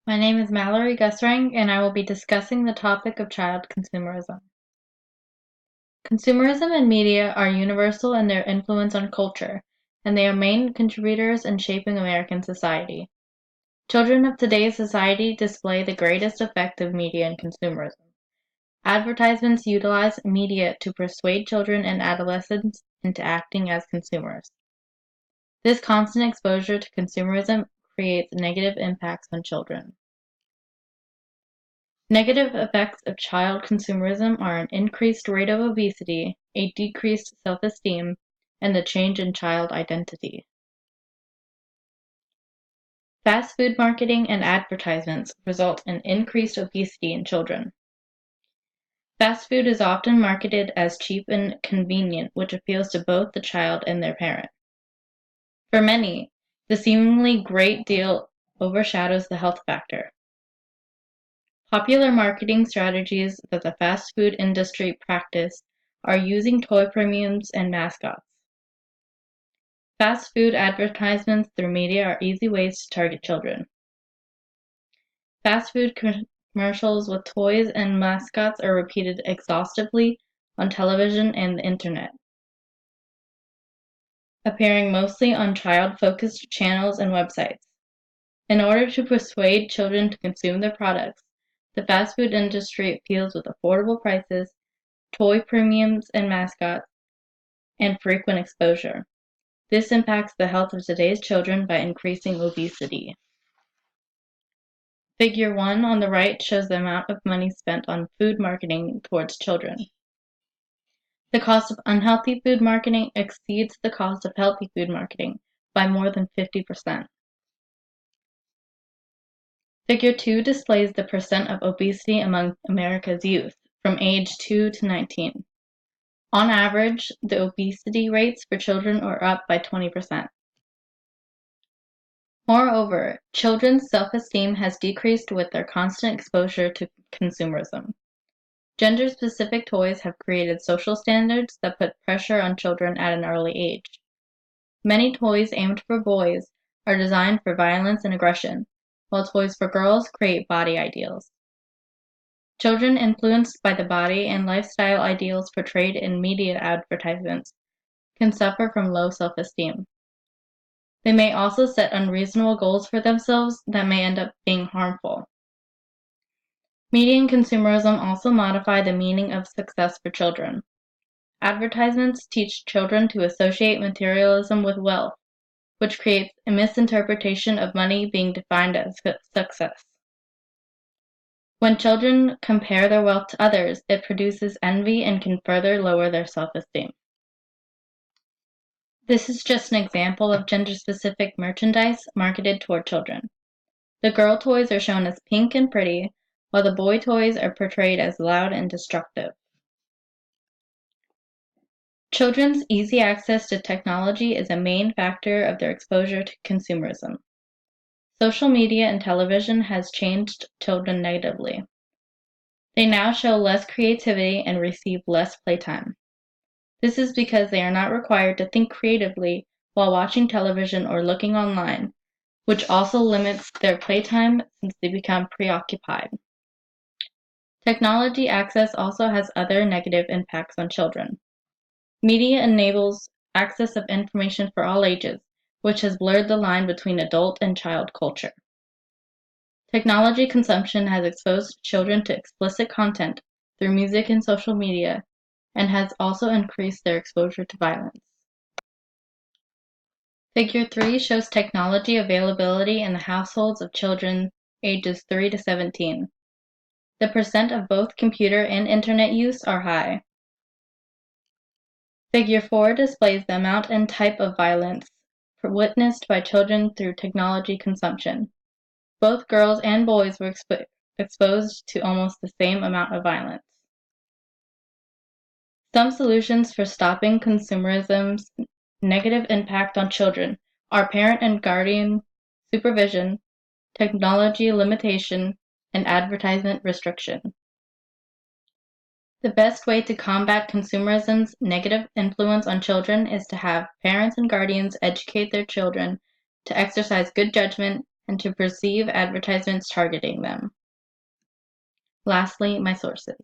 My name is Mallory Gusring, and I will be discussing the topic of child consumerism. Consumerism and media are universal in their influence on culture, and they are main contributors in shaping American society. Children of today's society display the greatest effect of media and consumerism. Advertisements utilize media to persuade children and adolescents into acting as consumers. This constant exposure to consumerism creates negative impacts on children. Negative effects of child consumerism are an increased rate of obesity, a decreased self-esteem, and the change in child identity. Fast food marketing and advertisements result in increased obesity in children. Fast food is often marketed as cheap and convenient, which appeals to both the child and their parent. For many, the seemingly great deal overshadows the health factor. Popular marketing strategies that the fast food industry practice are using toy premiums and mascots. Fast food advertisements through media are easy ways to target children. Fast food commercials with toys and mascots are repeated exhaustively on television and the internet, appearing mostly on child-focused channels and websites. In order to persuade children to consume their products, the fast food industry appeals with affordable prices, toy premiums and mascots, and frequent exposure. This impacts the health of today's children by increasing obesity. Figure 1 on the right shows the amount of money spent on food marketing towards children. The cost of unhealthy food marketing exceeds the cost of healthy food marketing by more than 50%. Figure 2 displays the percent of obesity among America's youth from age 2 to 19. On average, the obesity rates for children are up by 20%. Moreover, children's self-esteem has decreased with their constant exposure to consumerism. Gender-specific toys have created social standards that put pressure on children at an early age. Many toys aimed for boys are designed for violence and aggression, while toys for girls create body ideals. Children influenced by the body and lifestyle ideals portrayed in media advertisements can suffer from low self-esteem. They may also set unreasonable goals for themselves that may end up being harmful. Media and consumerism also modify the meaning of success for children. Advertisements teach children to associate materialism with wealth, which creates a misinterpretation of money being defined as success. When children compare their wealth to others, it produces envy and can further lower their self-esteem. This is just an example of gender-specific merchandise marketed toward children. The girl toys are shown as pink and pretty, while the boy toys are portrayed as loud and destructive. Children's easy access to technology is a main factor of their exposure to consumerism. Social media and television has changed children negatively. They now show less creativity and receive less playtime. This is because they are not required to think creatively while watching television or looking online, which also limits their playtime since they become preoccupied. Technology access also has other negative impacts on children. Media enables access of information for all ages, which has blurred the line between adult and child culture. Technology consumption has exposed children to explicit content through music and social media, and has also increased their exposure to violence. Figure 3 shows technology availability in the households of children ages 3 to 17. The percent of both computer and internet use are high. Figure 4 displays the amount and type of violence witnessed by children through technology consumption. Both girls and boys were exposed to almost the same amount of violence. Some solutions for stopping consumerism's negative impact on children are parent and guardian supervision, technology limitation, and advertisement restriction. The best way to combat consumerism's negative influence on children is to have parents and guardians educate their children to exercise good judgment and to perceive advertisements targeting them. Lastly, my sources.